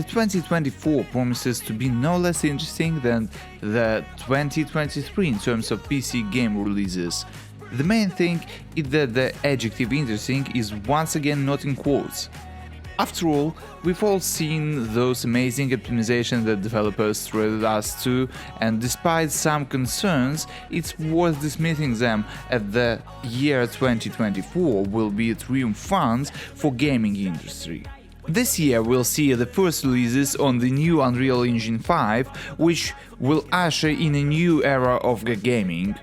The 2024 promises to be no less interesting than the 2023 in terms of PC game releases. The main thing is that the adjective interesting is once again not in quotes. After all, we've all seen those amazing optimizations that developers treated us to, and despite some concerns, it's worth dismissing them as the year 2024 will be triumphant for gaming industry. This year we'll see the first releases on the new Unreal Engine 5, which will usher in a new era of gaming.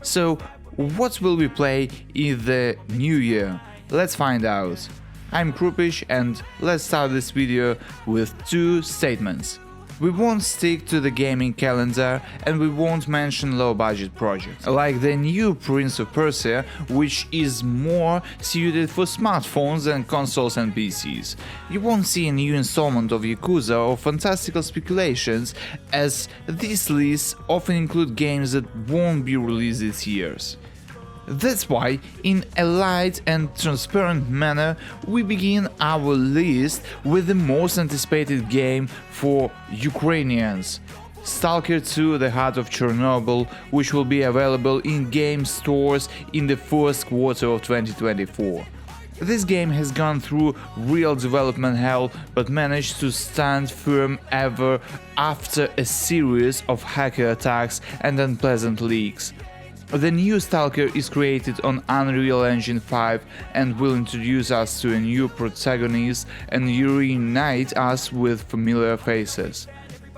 So, what will we play in the new year? Let's find out. I'm Krupish and let's start this video with two statements. We won't stick to the gaming calendar and we won't mention low-budget projects, like the new Prince of Persia, which is more suited for smartphones than consoles and PCs. You won't see a new installment of Yakuza or fantastical speculations, as these lists often include games that won't be released this year. That's why, in a light and transparent manner, we begin our list with the most anticipated game for Ukrainians, Stalker 2: The Heart of Chernobyl, which will be available in game stores in the first quarter of 2024. This game has gone through real development hell but managed to stand firm ever after a series of hacker attacks and unpleasant leaks. The new Stalker is created on Unreal Engine 5 and will introduce us to a new protagonist and reunite us with familiar faces.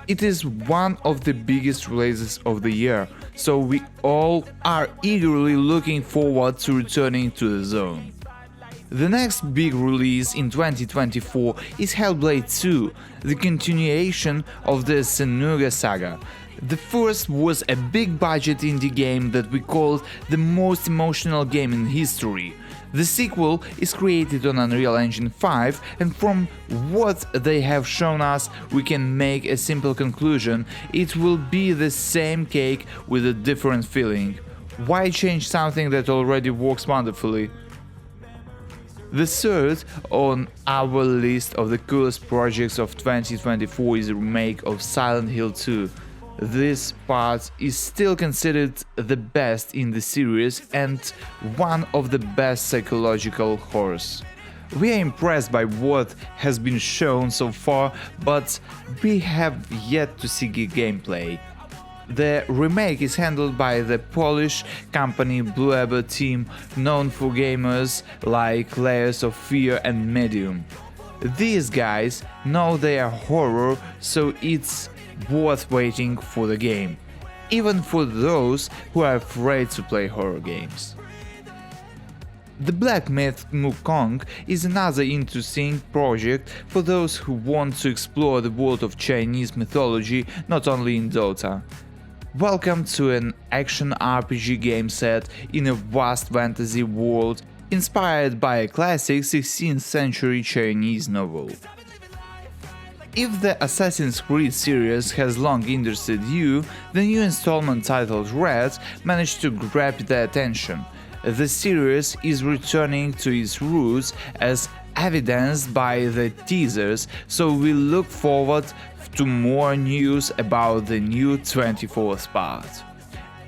It is one of the biggest releases of the year, so we all are eagerly looking forward to returning to the zone. The next big release in 2024 is Hellblade II, the continuation of the Senua saga. The first was a big-budget indie game that we called the most emotional game in history. The sequel is created on Unreal Engine 5, and from what they have shown us, we can make a simple conclusion: it will be the same cake with a different feeling. Why change something that already works wonderfully? The third on our list of the coolest projects of 2024 is a remake of Silent Hill 2. This part is still considered the best in the series and one of the best psychological horrors. We are impressed by what has been shown so far, but we have yet to see gameplay. The remake is handled by the Polish company Blue team, known for gamers like Layers of Fear and Medium. These guys know they are horror, so it's worth waiting for the game, even for those who are afraid to play horror games. The Black Myth Wukong is another interesting project for those who want to explore the world of Chinese mythology, not only in Dota. Welcome to an action RPG game set in a vast fantasy world inspired by a classic 16th century Chinese novel. If the Assassin's Creed series has long interested you, the new installment titled Red managed to grab the attention. The series is returning to its roots as evidenced by the teasers, so we look forward to more news about the new 24th part.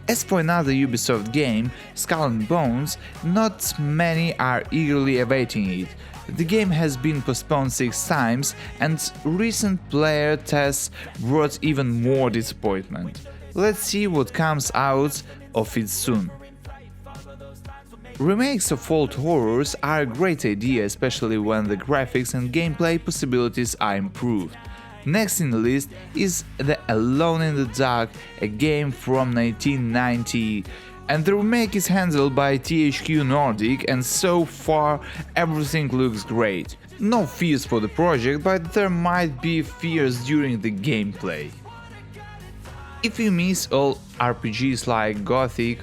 As for another Ubisoft game, Skull and Bones, not many are eagerly awaiting it. The game has been postponed 6 times, and recent player tests brought even more disappointment. Let's see what comes out of it soon. Remakes of old horrors are a great idea, especially when the graphics and gameplay possibilities are improved. Next in the list is The Alone in the Dark, a game from 1990. And the remake is handled by THQ Nordic, and so far everything looks great. No fears for the project, but there might be fears during the gameplay. If you miss all RPGs like Gothic,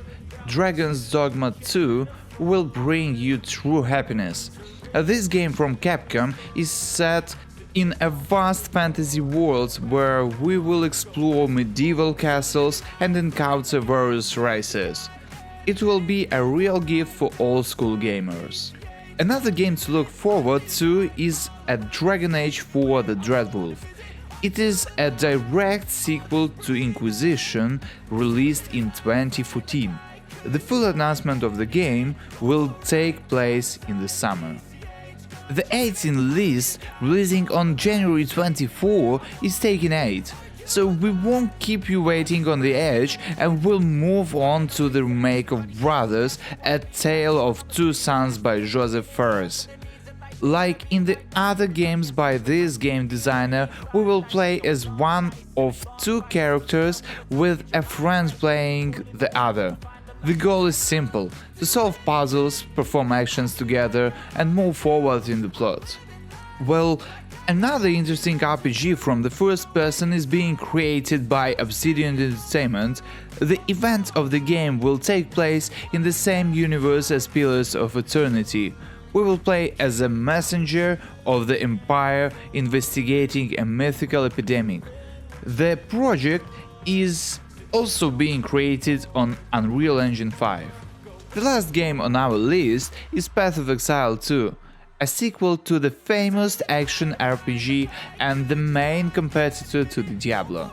Dragon's Dogma 2 will bring you true happiness. This game from Capcom is set in a vast fantasy world where we will explore medieval castles and encounter various races. It will be a real gift for old school gamers. Another game to look forward to is a Dragon Age 4 The Dreadwolf. It is a direct sequel to Inquisition, released in 2014. The full announcement of the game will take place in the summer. The 18th list, releasing on January 24, is taking 8, so we won't keep you waiting on the edge and we'll move on to the remake of Brothers, A Tale of Two Sons by Joseph Fares. Like in the other games by this game designer, we will play as one of two characters with a friend playing the other. The goal is simple: to solve puzzles, perform actions together and move forward in the plot. Well, another interesting RPG from the first person is being created by Obsidian Entertainment. The event of the game will take place in the same universe as Pillars of Eternity. We will play as a messenger of the Empire investigating a mythical epidemic. The project is also being created on Unreal Engine 5. The last game on our list is Path of Exile 2, a sequel to the famous action RPG and the main competitor to the Diablo.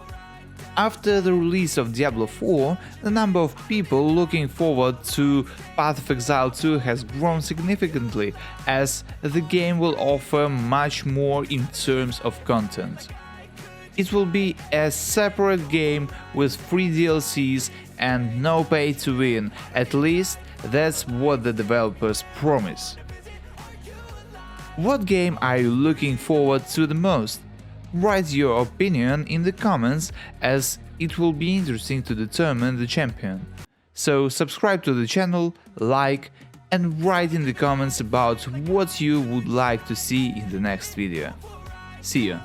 After the release of Diablo 4, the number of people looking forward to Path of Exile 2 has grown significantly, as the game will offer much more in terms of content. It will be a separate game with free DLCs and no pay to win, at least that's what the developers promise. What game are you looking forward to the most? Write your opinion in the comments, as it will be interesting to determine the champion. So subscribe to the channel, like, and write in the comments about what you would like to see in the next video. See ya!